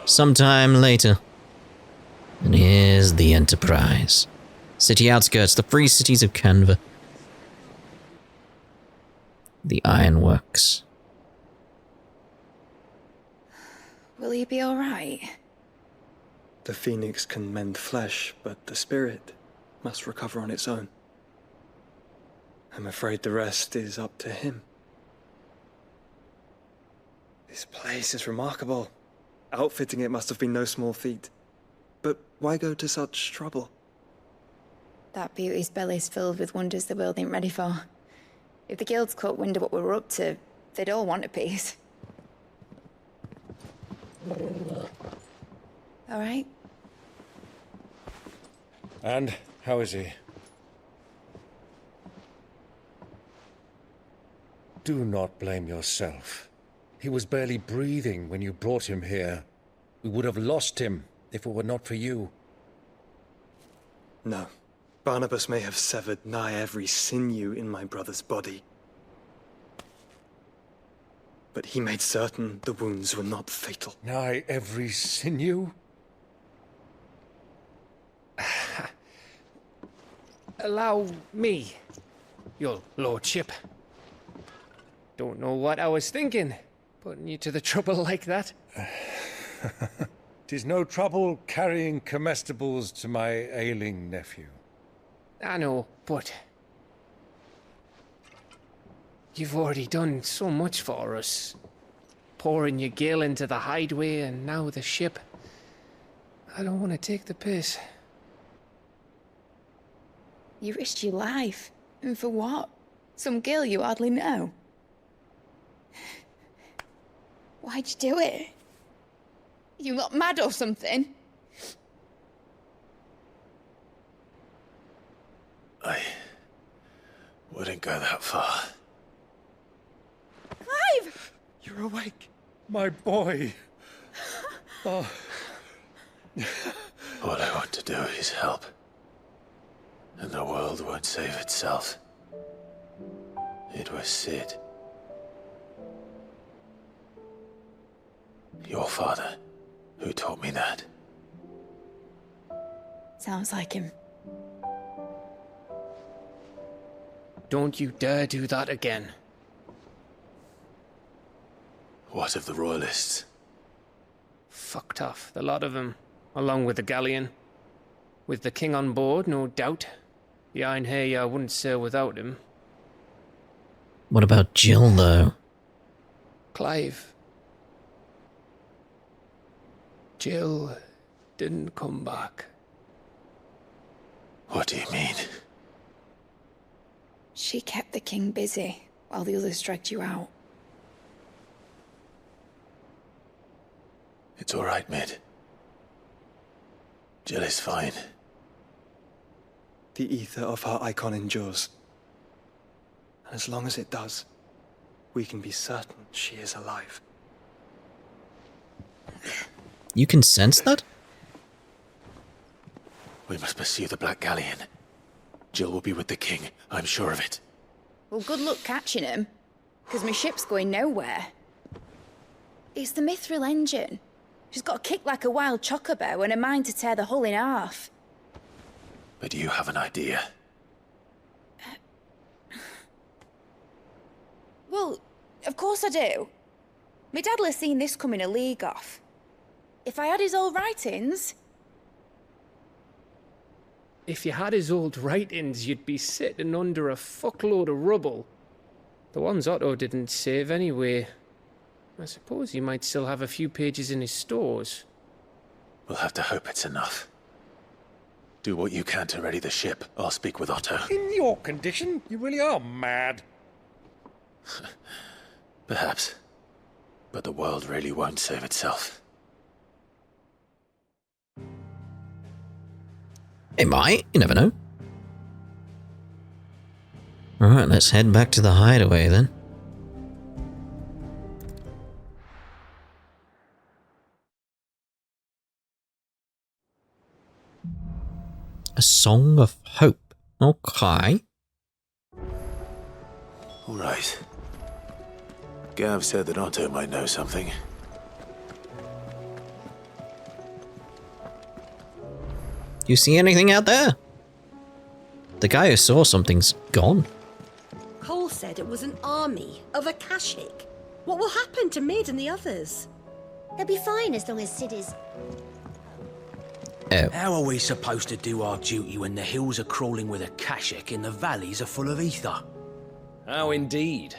sometime later. And here's the Enterprise. City outskirts, the free cities of Canva. The Ironworks. Will he be alright? The phoenix can mend flesh, but the spirit must recover on its own. I'm afraid the rest is up to him. This place is remarkable. Outfitting it must have been no small feat. But why go to such trouble? That beauty's belly's filled with wonders the world ain't ready for. If the guilds caught wind of what we were up to, they'd all want a piece. All right? And how is he? Do not blame yourself. He was barely breathing when you brought him here. We would have lost him if it were not for you. No. Barnabas may have severed nigh every sinew in my brother's body. But he made certain the wounds were not fatal. Nigh every sinew? Allow me, your lordship. Don't know what I was thinking, putting you to the trouble like that. 'Tis no trouble carrying comestibles to my ailing nephew. I know, but you've already done so much for us. Pouring your gale into the Hideaway and now the ship. I don't want to take the piss. You risked your life. And for what? Some girl you hardly know. Why'd you do it? You not mad or something? I wouldn't go that far. Clive! You're awake, my boy. Oh. All I want to do is help. And the world won't save itself. It was Sid. Your father, who taught me that. Sounds like him. Don't you dare do that again. What of the Royalists? Fucked off, the lot of them, along with the galleon. With the king on board, no doubt. The Iron Hair wouldn't sail without him. What about Jill, though? Clive. Jill didn't come back. What do you mean? She kept the king busy while the others dragged you out. It's all right, Mid. Jill is fine. The ether of her icon endures. And as long as it does, we can be certain she is alive. You can sense that? We must pursue the Black Galleon. Jill will be with the king, I'm sure of it. Well, good luck catching him, because my ship's going nowhere. It's the Mithril engine. She's got a kick like a wild chocobo and a mind to tear the hull in half. But do you have an idea? Well, of course I do. My dad'll have seen this coming a league off. If I had his old writings... If you had his old writings, you'd be sitting under a fuckload of rubble. The ones Otto didn't save anyway. I suppose he might still have a few pages in his stores. We'll have to hope it's enough. Do what you can to ready the ship. I'll speak with Otto. In your condition, you really are mad. Perhaps. But the world really won't save itself. It might, you never know. Alright, let's head back to the Hideaway then. A Song of Hope. Okay. All right. Gav said that Otto might know something. You see anything out there? The guy who saw something's gone. Cole said it was an army of Akashic. What will happen to Mid and the others? They'll be fine as long as Cid is... Oh. How are we supposed to do our duty when the hills are crawling with Akashic and the valleys are full of ether? How indeed.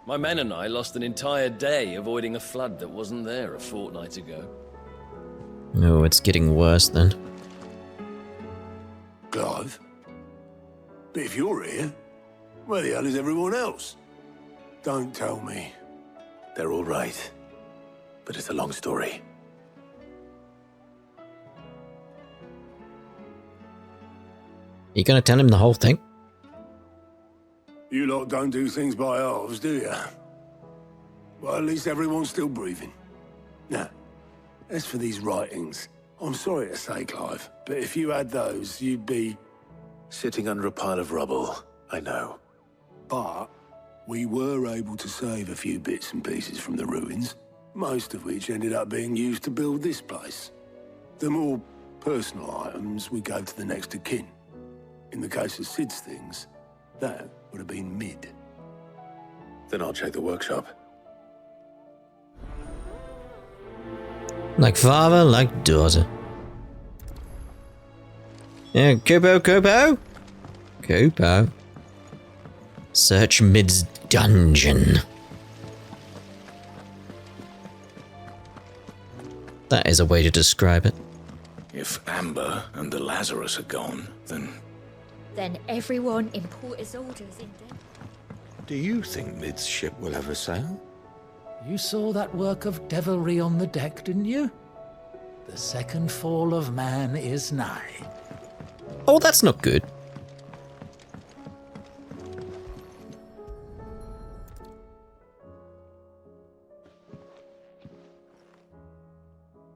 My men and I lost an entire day avoiding a flood that wasn't there a fortnight ago. Oh, it's getting worse then. Clive? But if you're here, where the hell is everyone else? Don't tell me. They're all right. But it's a long story. You gonna tell him the whole thing? You lot don't do things by halves, do you? Well, at least everyone's still breathing. Now, as for these writings, I'm sorry to say, Clive, but if you had those, you'd be... Sitting under a pile of rubble, I know. But we were able to save a few bits and pieces from the ruins, most of which ended up being used to build this place. The more personal items we gave to the next of kin. In the case of Cid's things, that would have been Mid. Then I'll check the workshop. Like father, like daughter. Yeah, Kupo. Search Mid's dungeon. That is a way to describe it. If Amber and the Lazarus are gone, then everyone in Port Isolde is in debt. do you think Mid's ship will ever sail? You saw that work of devilry on the deck, didn't you? The second fall of man is nigh. Oh, that's not good.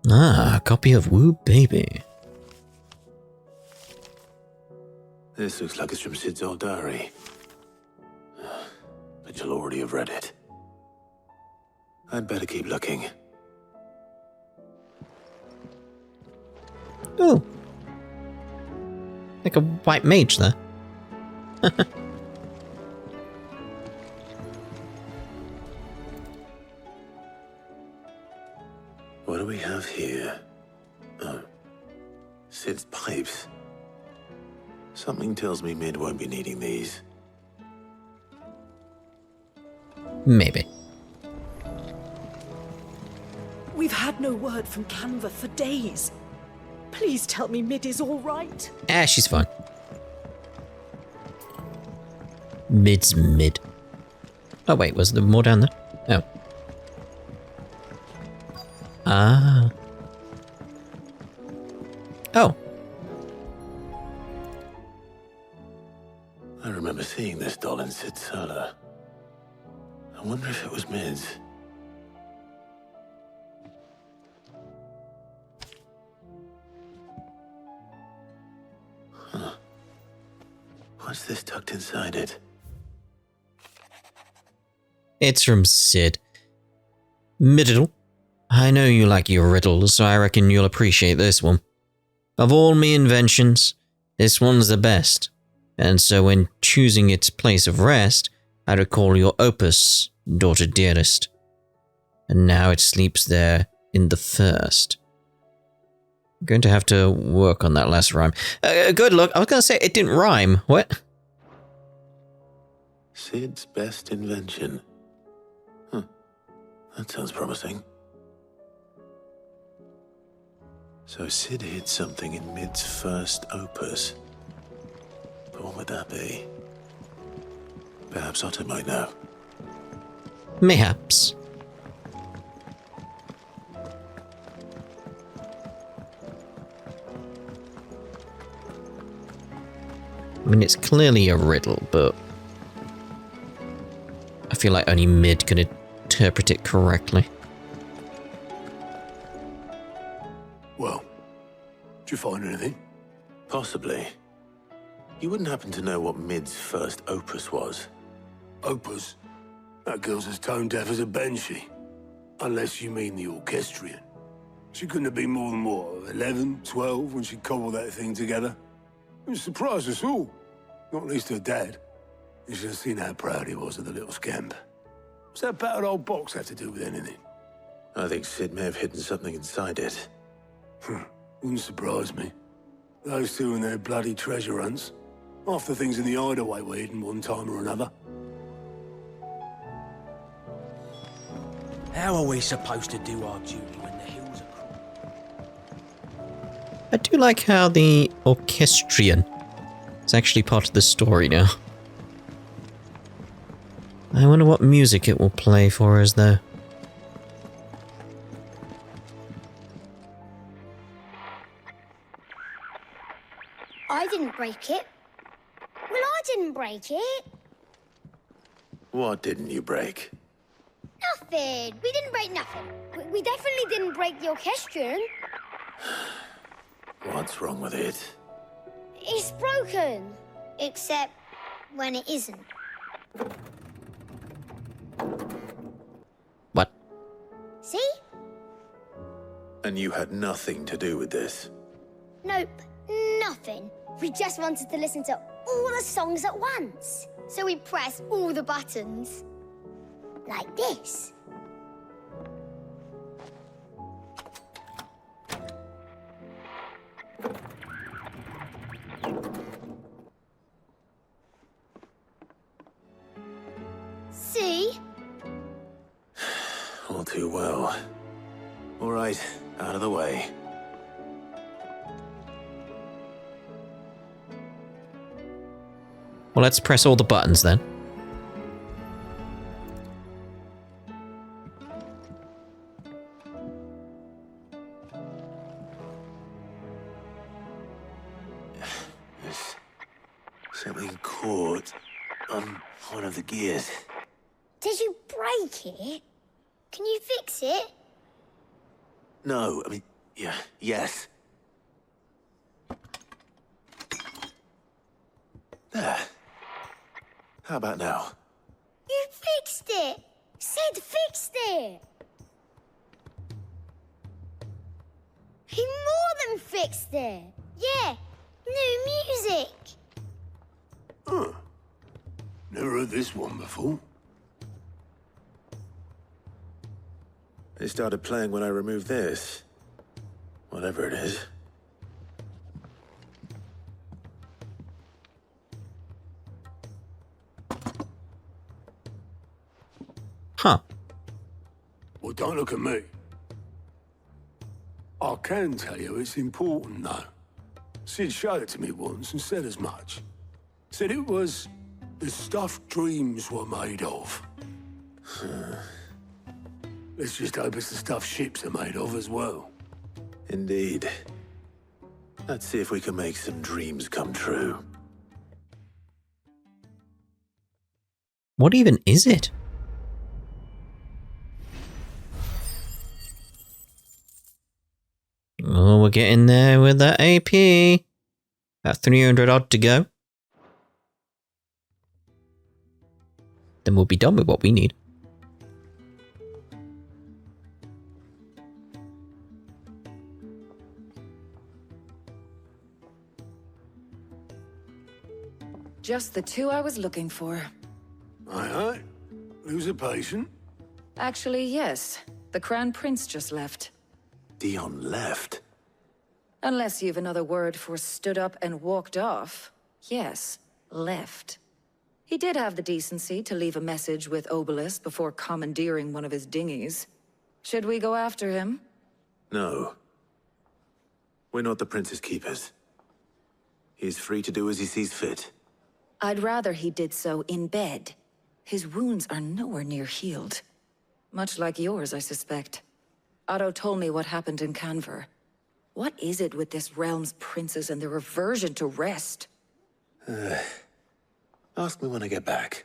Ah, a copy of Woo Baby. This looks like it's from Cid's old diary. But you'll already have read it. I'd better keep looking. Oh. Like a white mage there. What do we have here? Oh. Cid's pipes. Something tells me Mid won't be needing these. Maybe. We've had no word from Canva for days. Please tell me Mid is all right. Ah, she's fine. Mid's mid. Oh wait, was there more down there? Oh. Ah. Oh. I remember seeing this doll in Cid's cellar. I wonder if it was Mid's. Huh. What's this tucked inside it? It's from Cid. Middle. I know you like your riddles, so I reckon you'll appreciate this one. Of all me inventions, this one's the best. And so when choosing its place of rest, I recall your opus, daughter dearest. And now it sleeps there in the first. I'm going to have to work on that last rhyme. Good luck. I was going to say it didn't rhyme. What? Cid's best invention. Huh. That sounds promising. So Cid hid something in Mid's first opus. But what would that be? Perhaps Otto might know. Mayhaps. I mean, it's clearly a riddle, but I feel like only Mid can interpret it correctly. Well, did you find anything? Possibly. You wouldn't happen to know what Mid's first opus was? Opus? That girl's as tone deaf as a banshee. Unless you mean the orchestrion. She couldn't have been more than, what, 11, 12 when she cobbled that thing together. It surprised us all, not least her dad. You should have seen how proud he was of the little scamp. What's that battered old box have to do with anything? I think Sid may have hidden something inside it. Wouldn't surprise me. Those two and their bloody treasure hunts. Half the things in the Hideaway were hidden one time or another. How are we supposed to do our duty when the hills are I do like how the orchestrion is actually part of the story now. I wonder what music it will play for us, though. I didn't break it. Well, I didn't break it. What didn't you break? Nothing. We didn't break nothing. We definitely didn't break the orchestrion. What's wrong with it? It's broken. Except when it isn't. What? See? And you had nothing to do with this? Nope. Nothing. We just wanted to listen to all the songs at once. So we pressed all the buttons. Like this. See? All too well. All right, out of the way. Well, let's press all the buttons then. There's something caught on one of the gears. Did you break it? Can you fix it? No, I mean, yeah, yes. There. How about now? You fixed it! Sid fixed it! He more than fixed it! Yeah, new music! Huh. Never heard this one before. It started playing when I removed this. Whatever it is. Huh. Well, don't look at me. I can tell you it's important, though. Sid showed it to me once and said as much. Said it was the stuff dreams were made of. Let's just hope it's the stuff ships are made of as well. Indeed. Let's see if we can make some dreams come true. What even is it? Oh, we're getting there with that AP. About 300 odd to go. Then we'll be done with what we need. Just the two I was looking for. Aye. Who's a patient? Actually, yes. The Crown Prince just left. Dion left? Unless you've another word for stood up and walked off. Yes, left. He did have the decency to leave a message with Obelisk before commandeering one of his dinghies. Should we go after him? No. We're not the Prince's keepers. He's free to do as he sees fit. I'd rather he did so in bed. His wounds are nowhere near healed. Much like yours, I suspect. Otto told me what happened in Canver. What is it with this realm's princes and their aversion to rest? Ask me when I get back.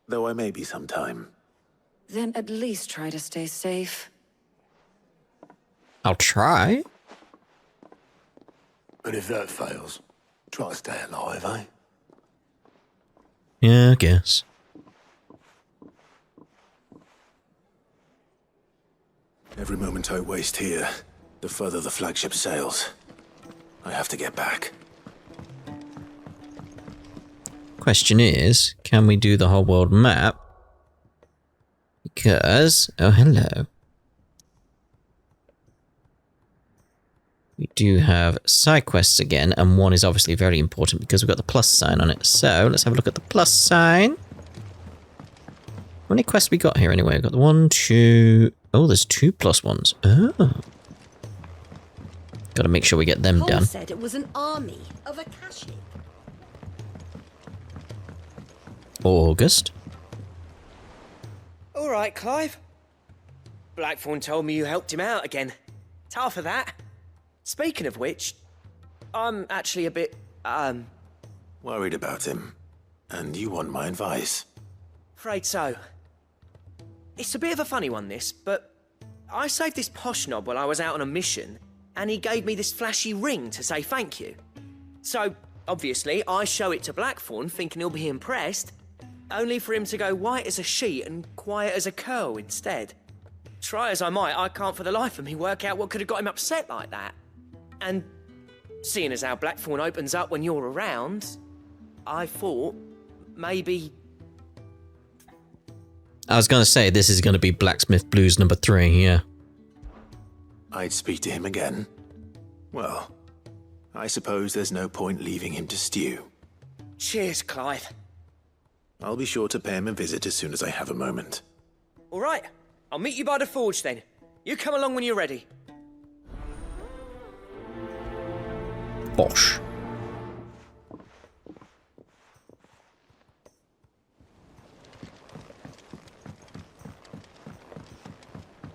Though I may be sometime. Then at least try to stay safe. I'll try. And if that fails, try to stay alive, eh? Yeah, I guess. Every moment I waste here the further the flagship sails. I have to get back. Question is, can we do the whole world map? Because... oh, hello. We do have Sidequests again, and one is obviously very important because we've got the plus sign on it. So, let's have a look at the plus sign. How many quests we got here anyway? We've got the 1, 2... oh, there's 2 plus ones. Oh. Gotta make sure we get them done. Said it was an army of Akashi. August. All right, Clive. Blackthorn told me you helped him out again. Tough for that. Speaking of which, I'm actually a bit, worried about him. And you want my advice? Afraid so. It's a bit of a funny one, this, but I saved this posh knob while I was out on a mission, and he gave me this flashy ring to say thank you. So, obviously, I show it to Blackthorn, thinking he'll be impressed, only for him to go white as a sheet and quiet as a curl instead. Try as I might, I can't for the life of me work out what could have got him upset like that. And seeing as how Blackthorn opens up when you're around, I thought maybe... I was going to say, this is going to be Blacksmith Blues number 3, yeah. I'd speak to him again. Well, I suppose there's no point leaving him to stew. Cheers, Clive. I'll be sure to pay him a visit as soon as I have a moment. All right, I'll meet you by the forge then. You come along when you're ready. Bosh.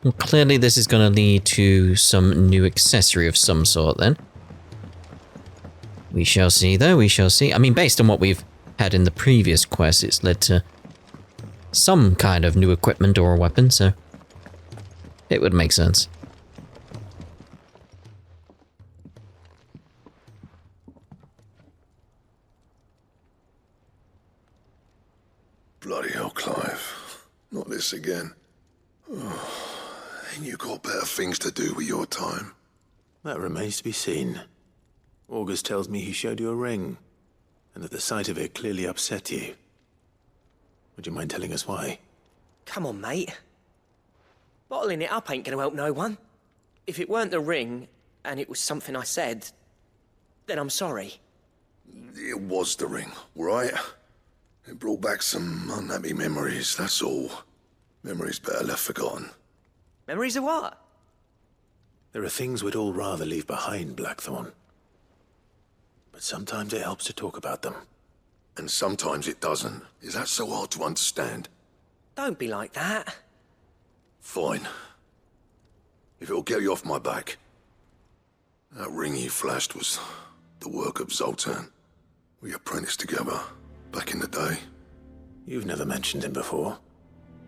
Well, clearly this is going to lead to some new accessory of some sort then. We shall see though, we shall see. I mean, based on what we've had in the previous quest, it's led to some kind of new equipment or a weapon, so it would make sense. Bloody hell, Clive. Not this again. Ain't you got better things to do with your time? That remains to be seen. August tells me he showed you a ring, and that the sight of it clearly upset you. Would you mind telling us why? Come on, mate. Bottling it up ain't gonna help no one. If it weren't the ring, and it was something I said, then I'm sorry. It was the ring, right? It brought back some unhappy memories, that's all. Memories better left forgotten. Memories of what? There are things we'd all rather leave behind, Blackthorn. But sometimes it helps to talk about them. And sometimes it doesn't. Is that so hard to understand? Don't be like that. Fine. If it'll get you off my back. That ring you flashed was the work of Zoltan. We apprenticed together, back in the day. You've never mentioned him before.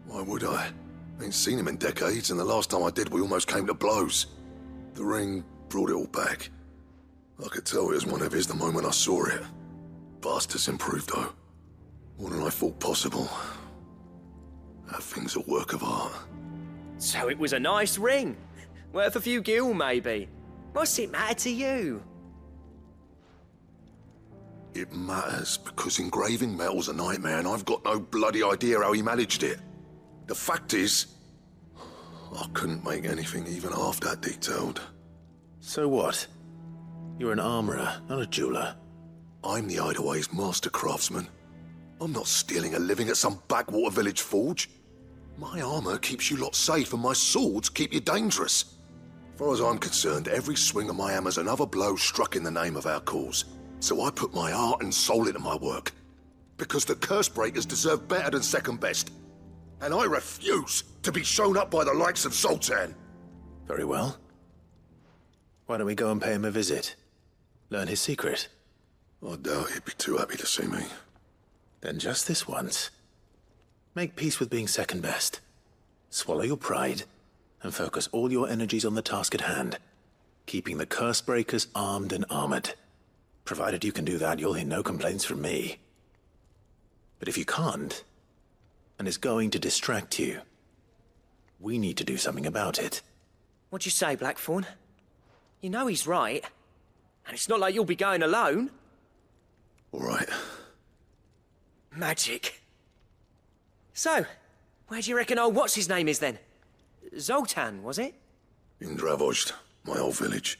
Why would I? Ain't seen him in decades, and the last time I did, we almost came to blows. The ring brought it all back. I could tell it was one of his the moment I saw it. Bastard's improved, though. More than I thought possible. That thing's a work of art. So it was a nice ring. Worth a few gil, maybe. What's it matter to you? It matters because engraving metal's a nightmare, and I've got no bloody idea how he managed it. The fact is, I couldn't make anything even half that detailed. So what? You're an armorer, not a jeweler. I'm the Hideaway's master craftsman. I'm not stealing a living at some backwater village forge. My armor keeps you lot safe, and my swords keep you dangerous. As far as I'm concerned, every swing of my hammer's another blow struck in the name of our cause. So I put my heart and soul into my work. Because the curse breakers deserve better than second best. And I refuse to be shown up by the likes of Zoltan. Very well. Why don't we go and pay him a visit? Learn his secret. I doubt he'd be too happy to see me. Then just this once. Make peace with being second best. Swallow your pride, and focus all your energies on the task at hand. Keeping the curse breakers armed and armored. Provided you can do that, you'll hear no complaints from me. But if you can't, and it's going to distract you, we need to do something about it. What'd you say, Blackthorn? You know he's right. And it's not like you'll be going alone. All right. Magic. So, where do you reckon old what's-his-name is then? Zoltan, was it? In Dravozd, my old village.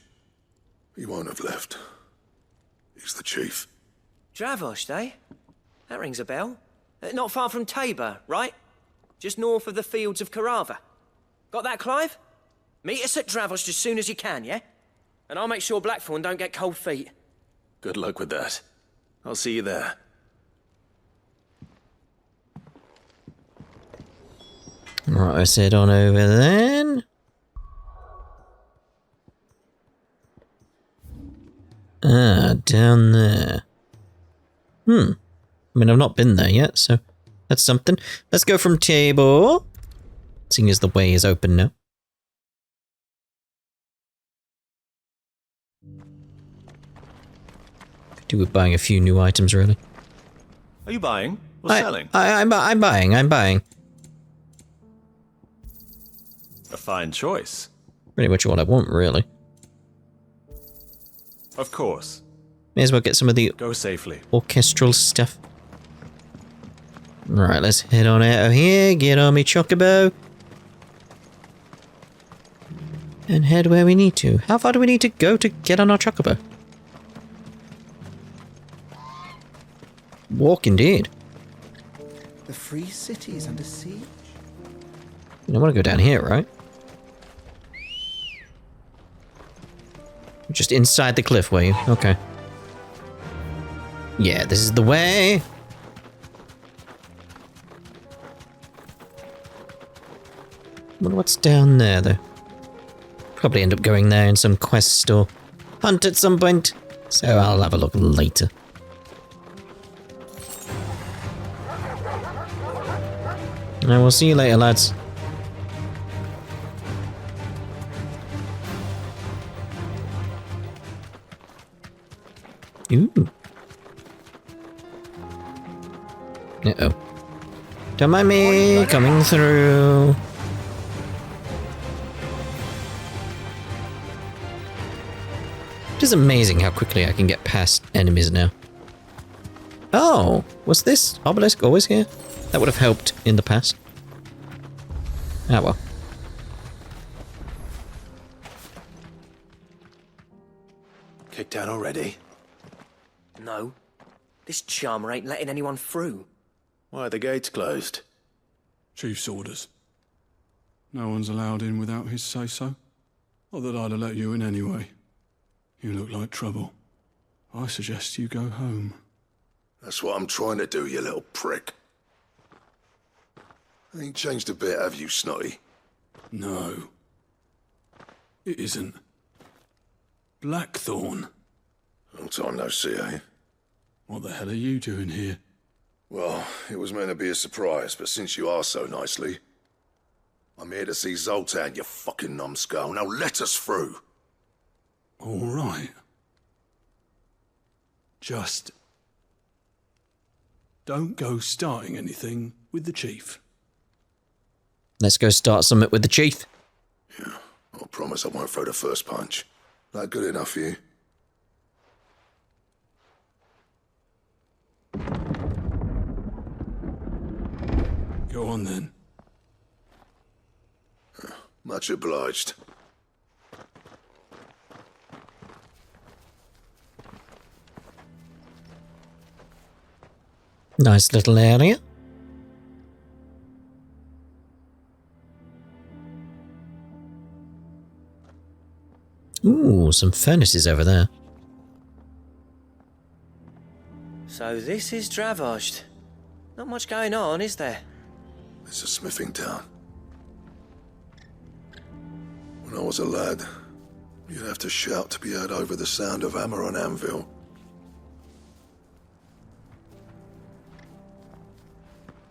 He won't have left. He's the chief. Dravozd, eh? That rings a bell. Not far from Tabor, right? Just north of the fields of Carava. Got that, Clive? Meet us at Dravozd as soon as you can, yeah? And I'll make sure Blackthorn don't get cold feet. Good luck with that. I'll see you there. Right, let's head on over then. Ah, down there. I mean, I've not been there yet, so that's something. Let's go from Tabor, seeing as the way is open now. Could do with buying a few new items, really. Are you buying or selling? I'm buying. A fine choice. Pretty much what I want, really. Of course. May as well get some of the Go safely. orchestral stuff. Right, let's head on out of here, get on me chocobo. And head where we need to. How far do we need to go to get on our chocobo? Walk indeed. The free city's under siege. You don't want to go down here, right? Just inside the cliff, were you? Okay. Yeah, this is the way. Wonder what's down there, though. Probably end up going there in some quest or hunt at some point, so I'll have a look later. And we'll see you later, lads. Ooh. Uh-oh. Don't mind me coming through. It is amazing how quickly I can get past enemies now. Oh, was this obelisk always here? That would have helped in the past. Ah, well. Kicked out already? No. This charmer ain't letting anyone through. Why are the gates closed? Chief's orders. No one's allowed in without his say-so. Not that I'd have let you in anyway. You look like trouble. I suggest you go home. That's what I'm trying to do, you little prick. Ain't changed a bit, have you, Snotty? No. It isn't. Blackthorn. Long time no see, eh? What the hell are you doing here? Well, it was meant to be a surprise, but since you asked so nicely, I'm here to see Zoltan, you fucking numbskull. Now let us through. All right. Just don't go starting anything with the chief. Let's go start something with the chief. Yeah, I promise I won't throw the first punch. That good enough for you? Go on then. Much obliged. Nice little area. Ooh, some furnaces over there. So this is Dravozd. Not much going on, is there? It's a smithing town. When I was a lad, you'd have to shout to be heard over the sound of hammer on anvil.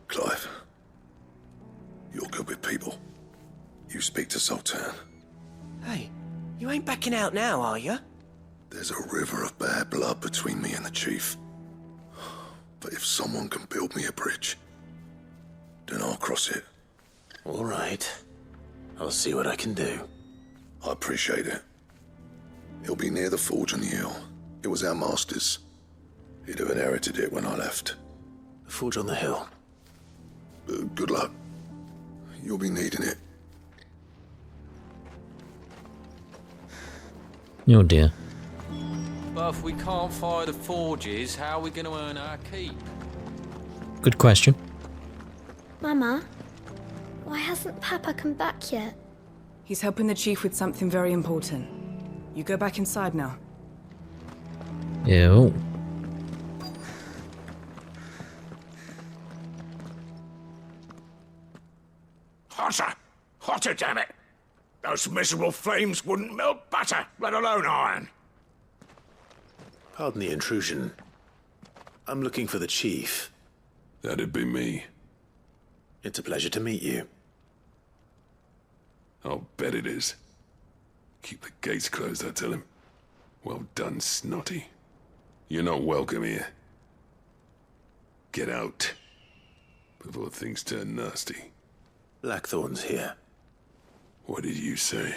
Clive, you're good with people. You speak to Zoltan. Hey, you ain't backing out now, are you? There's a river of bad blood between me and the chief. But if someone can build me a bridge, then I'll cross it. All right. I'll see what I can do. I appreciate it. It'll be near the forge on the hill. It was our master's. He'd have inherited it when I left. The forge on the hill. Good luck. You'll be needing it. Oh dear. But if we can't fire the forges, how are we going to earn our keep? Good question. Mama, why hasn't Papa come back yet? He's helping the chief with something very important. You go back inside now. Ew. Hotter! Hotter, damn it! Those miserable flames wouldn't melt butter, let alone iron. Pardon the intrusion. I'm looking for the chief. That'd be me. It's a pleasure to meet you. I'll bet it is. Keep the gates closed, I tell him. Well done, Snotty. You're not welcome here. Get out. Before things turn nasty. Blackthorn's here. What did you say?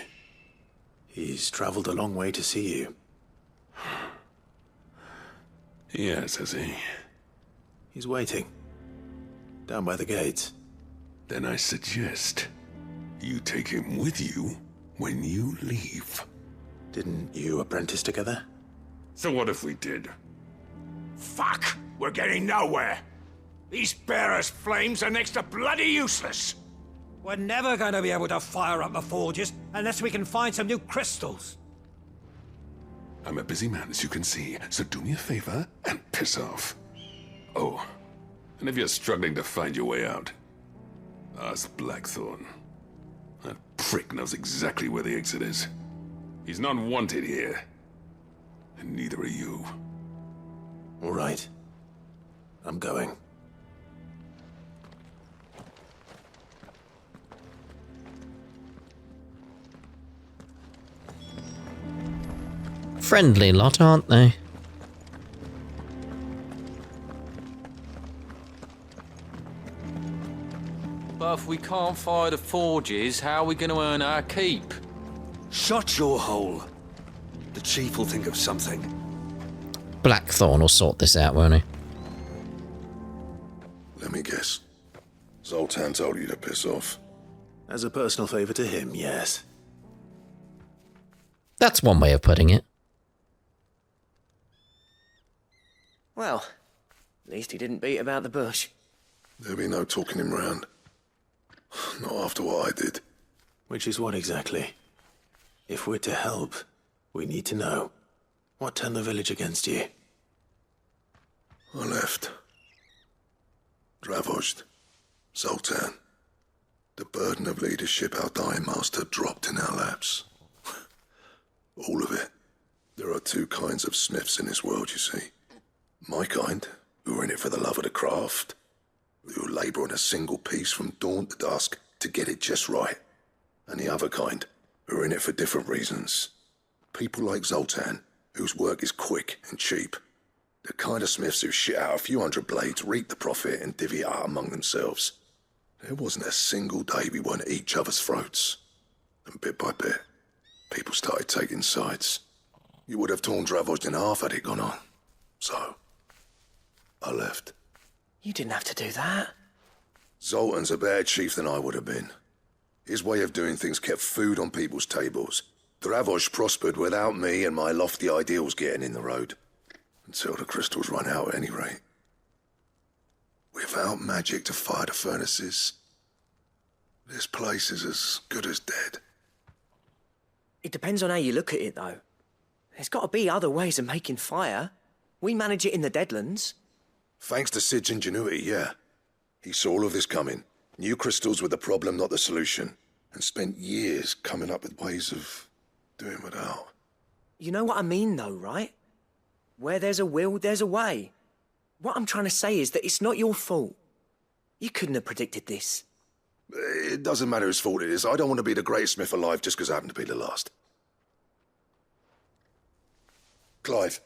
He's traveled a long way to see you. Yes, has he? He's waiting. Down by the gates. Then I suggest you take him with you when you leave. Didn't you apprentice together? So what if we did? Fuck! We're getting nowhere! These bearers' flames are next to bloody useless! We're never going to be able to fire up the forges unless we can find some new crystals. I'm a busy man, as you can see, so do me a favor and piss off. Oh, and if you're struggling to find your way out, ask Blackthorn. That prick knows exactly where the exit is. He's not wanted here. And neither are you. All right. I'm going. Friendly lot, aren't they? But if we can't fire the forges, how are we going to earn our keep? Shut your hole. The chief will think of something. Blackthorn will sort this out, won't he? Let me guess. Zoltan told you to piss off. As a personal favor to him, yes. That's one way of putting it. Well, at least he didn't beat about the bush. There'll be no talking him round. Not after what I did. Which is what exactly? If we're to help, we need to know. What turned the village against you? I left. Dravozd. Zoltan. The burden of leadership our dying master dropped in our laps. All of it. There are two kinds of smiths in this world, you see. My kind, who are in it for the love of the craft, who labour on a single piece from dawn to dusk to get it just right. And the other kind, who are in it for different reasons. People like Zoltan, whose work is quick and cheap. The kind of smiths who shit out a few hundred blades, reap the profit, and divvy it out among themselves. There wasn't a single day we weren't at each other's throats. And bit by bit, people started taking sides. You would have torn Dravozd in half had it gone on. So, I left. You didn't have to do that. Zoltan's a better chief than I would have been. His way of doing things kept food on people's tables. Dravozd prospered without me and my lofty ideals getting in the road. Until the crystals run out at any rate. Without magic to fire the furnaces, this place is as good as dead. It depends on how you look at it, though. There's got to be other ways of making fire. We manage it in the Deadlands. Thanks to Sid's ingenuity, yeah. He saw all of this coming, knew crystals were the problem, not the solution, and spent years coming up with ways of doing without. You know what I mean, though, right? Where there's a will, there's a way. What I'm trying to say is that it's not your fault. You couldn't have predicted this. It doesn't matter whose fault it is. I don't want to be the greatest smith alive just because I happen to be the last. Clive.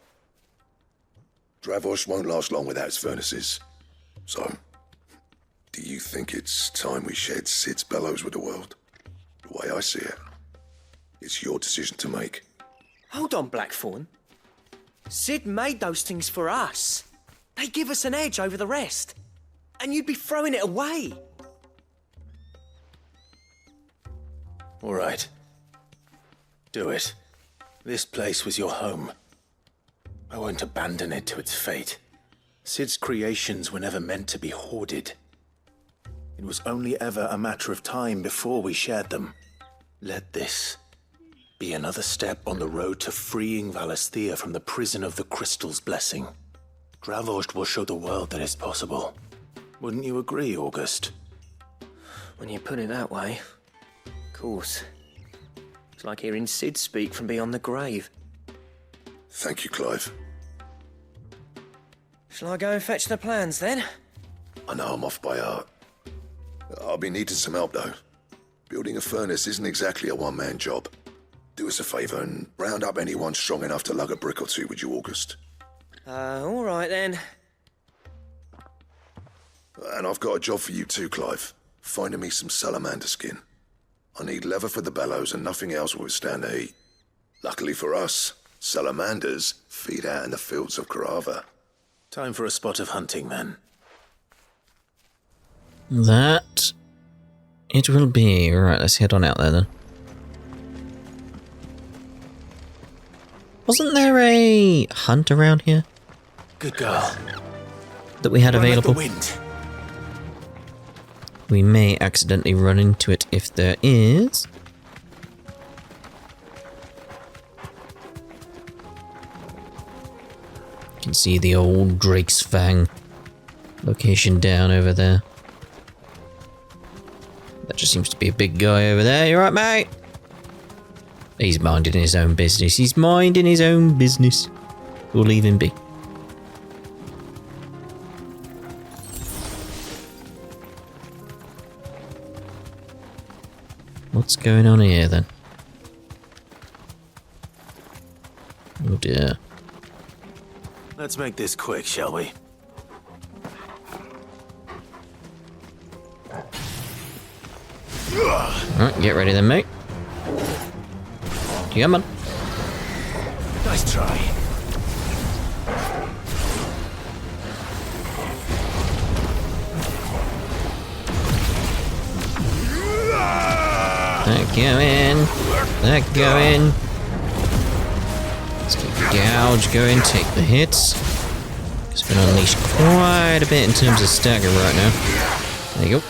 Dravozd won't last long without his furnaces. So, do you think it's time we shared Sid's bellows with the world? The way I see it, it's your decision to make. Hold on, Blackthorn. Cid made those things for us. They give us an edge over the rest. And you'd be throwing it away. All right. Do it. This place was your home. I won't abandon it to its fate. Cid's creations were never meant to be hoarded. It was only ever a matter of time before we shared them. Let this be another step on the road to freeing Valisthea from the prison of the Crystal's blessing. Dravost will show the world that it's possible. Wouldn't you agree, August? When you put it that way, of course. It's like hearing Cid speak from beyond the grave. Thank you, Clive. Shall I go and fetch the plans, then? I know I'm off by heart. I'll be needing some help, though. Building a furnace isn't exactly a one-man job. Do us a favour and round up anyone strong enough to lug a brick or two, would you, August? All right, then. And I've got a job for you too, Clive. Finding me some salamander skin. I need leather for the bellows and nothing else will withstand the heat. Luckily for us, salamanders feed out in the fields of Carava. Time for a spot of hunting, then. That it will be. Right, let's head on out there then. Wasn't there a hunt around here? Good girl. That we had Run like the available? wind. We may accidentally run into it if there is. You can see the old Drake's Fang location down over there. That just seems to be a big guy over there. You right, mate? He's minding his own business. He's minding his own business. We'll leave him be. What's going on here then? Oh dear. Let's make this quick, shall we? Alright, get ready then, mate. Come on. Nice try. That going. That going. Let's keep the gouge going, take the hits. It's going to unleash quite a bit in terms of stagger right now. There you go.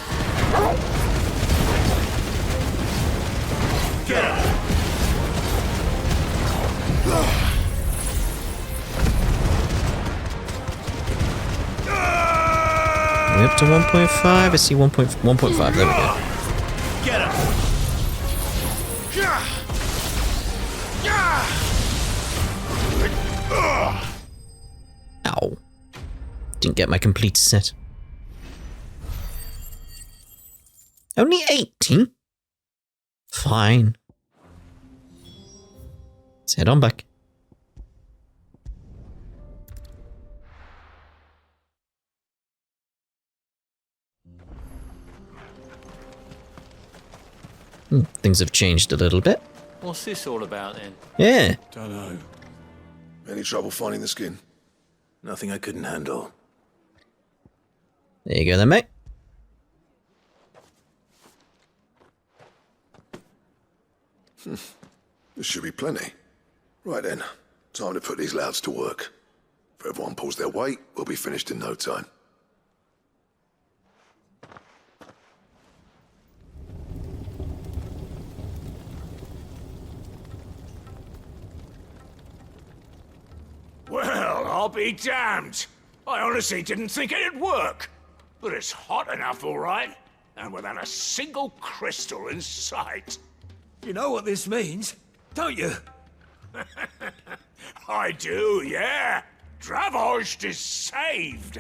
We're up to 1.5. I see 1.5. There we go. Get him! Ow. Didn't get my complete set. Only 18? Fine. Let's head on back. Things have changed a little bit. What's this all about then? Yeah. Don't know. Any trouble finding the skin? Nothing I couldn't handle. There you go then, mate. There should be plenty. Right then, time to put these louds to work. If everyone pulls their weight, we'll be finished in no time. Well, I'll be damned. I honestly didn't think it'd work. But it's hot enough, all right. And without a single crystal in sight. You know what this means, don't you? I do, yeah. Dravost is saved.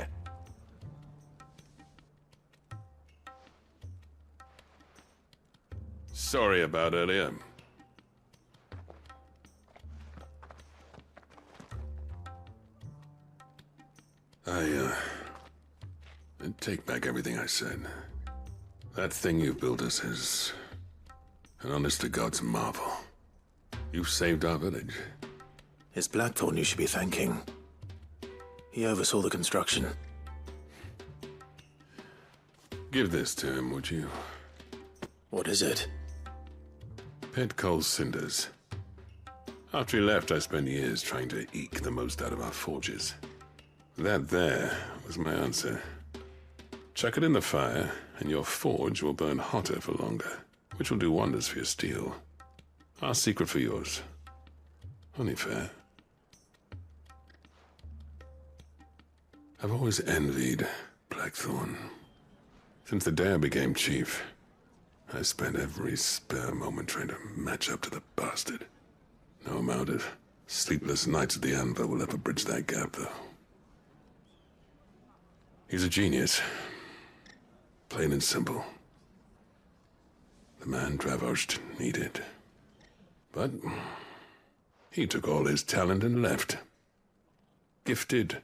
Sorry about earlier. I take back everything I said. That thing you built us is an honest-to-God's marvel. You saved our village. It's Blackthorn you should be thanking. He oversaw the construction. Give this to him, would you? What is it? Pet Cole's Cinders. After he left, I spent years trying to eke the most out of our forges. That there was my answer. Chuck it in the fire, and your forge will burn hotter for longer, which will do wonders for your steel. Our secret for yours. Only fair. I've always envied Blackthorn. Since the day I became chief, I spent every spare moment trying to match up to the bastard. No amount of sleepless nights at the anvil will ever bridge that gap, though. He's a genius. Plain and simple. The man Dravosht needed. But he took all his talent and left. Gifted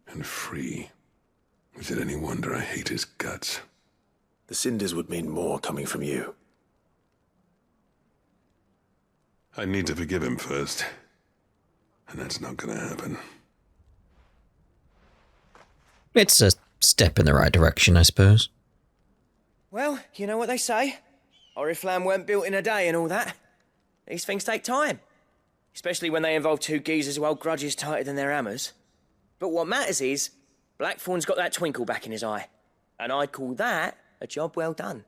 and free. Is it any wonder I hate his guts? The Cinders would mean more coming from you. I need to forgive him first. And that's not gonna happen. It's a step in the right direction, I suppose. Well, you know what they say. Oriflamme weren't built in a day and all that. These things take time. Especially when they involve two geezers who hold grudges tighter than their hammers. But what matters is, Blackthorn's got that twinkle back in his eye. And I'd call that a job well done.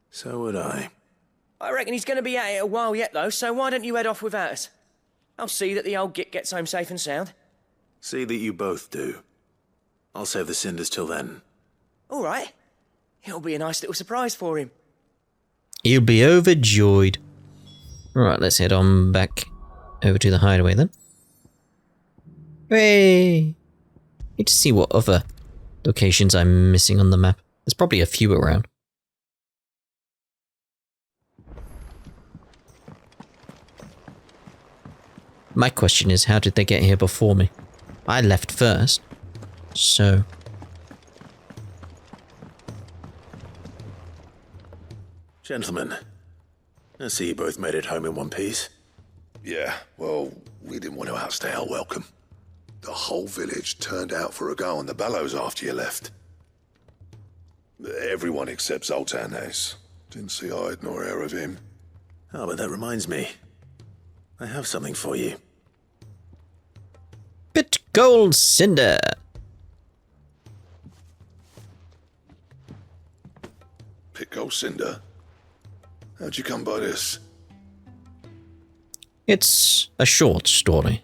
So would I. I reckon he's going to be at it a while yet, though, so why don't you head off without us? I'll see that the old git gets home safe and sound. See that you both do. I'll save the Cinders till then. All right. It'll be a nice little surprise for him. He'll be overjoyed. Right, let's head on back over to the Hideaway then. Hooray! Need to see what other locations I'm missing on the map. There's probably a few around. My question is, how did they get here before me? I left first, so... Gentlemen, I see you both made it home in one piece. Yeah, well, we didn't want to outstay our welcome. The whole village turned out for a go on the bellows after you left. Everyone except Zoltan has. Didn't see hide nor hair of him. Oh, but that reminds me. I have something for you. Bit gold cinder. Pico Cinder? How'd you come by this? It's a short story.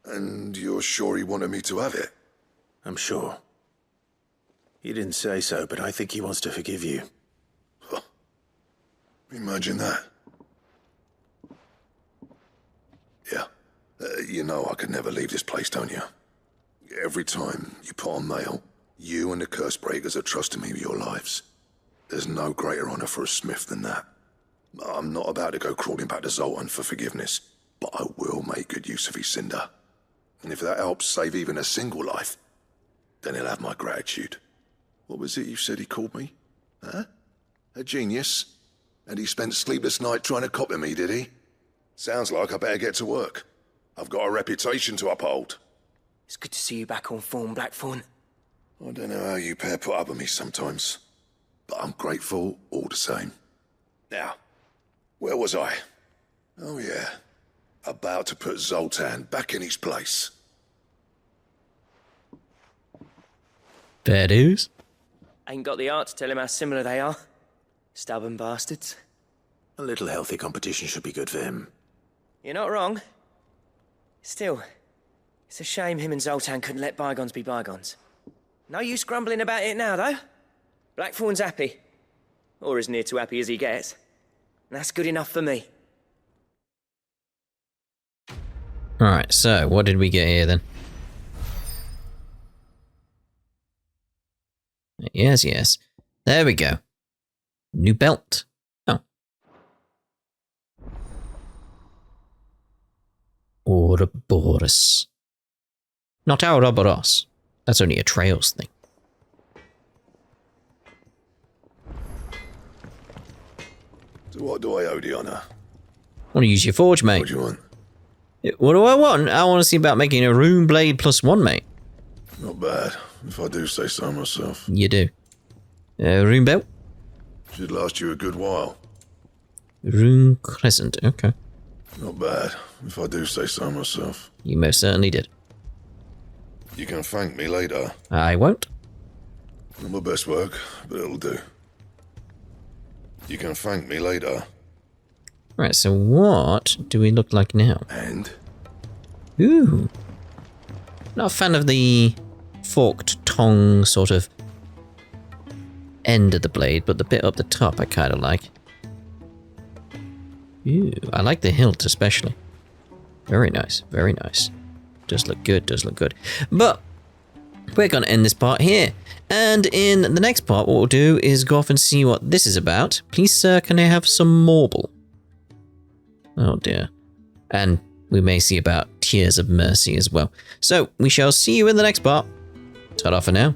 And you're sure he wanted me to have it? I'm sure. He didn't say so, but I think he wants to forgive you. Huh. Imagine that. Yeah. You know I could never leave this place, don't you? Every time you put on mail, you and the Cursebreakers are trusting me with your lives. There's no greater honor for a smith than that. I'm not about to go crawling back to Zoltan for forgiveness, but I will make good use of his cinder. And if that helps save even a single life, then he'll have my gratitude. What was it you said he called me? Huh? A genius? And he spent sleepless night trying to copy me, did he? Sounds like I better get to work. I've got a reputation to uphold. It's good to see you back on form, Blackthorn. I don't know how you pair put up with me sometimes, but I'm grateful all the same. Now, where was I? Oh yeah, about to put Zoltan back in his place. Fair dues. Ain't got the art to tell him how similar they are. Stubborn bastards. A little healthy competition should be good for him. You're not wrong. Still, it's a shame him and Zoltan couldn't let bygones be bygones. No use grumbling about it now, though. Blackthorn's happy. Or as near to happy as he gets. And that's good enough for me. Alright, so what did we get here then? Yes, yes. There we go. New belt. Oh. Ouroboros. Not Ouroboros. That's only a Trails thing. So what do I owe the honour? I want to use your forge, mate. What do you want? What do I want? I want to see about making a rune blade +1, mate. Not bad, if I do say so myself. You do. Rune belt? Should last you a good while. Rune crescent, okay. Not bad, if I do say so myself. You most certainly did. You can thank me later. I won't. Not my best work, but it'll do. You can thank me later. Right, so what do we look like now? And? Ooh. Not a fan of the forked tongue sort of end of the blade, but the bit up the top I kind of like. Ooh, I like the hilt especially. Very nice, very nice. Does look good, does look good. But we're going to end this part here. And in the next part, what we'll do is go off and see what this is about. Please, sir, can I have some marble? Oh dear. And we may see about Tears of Mercy as well. So, we shall see you in the next part. Ta-da for now.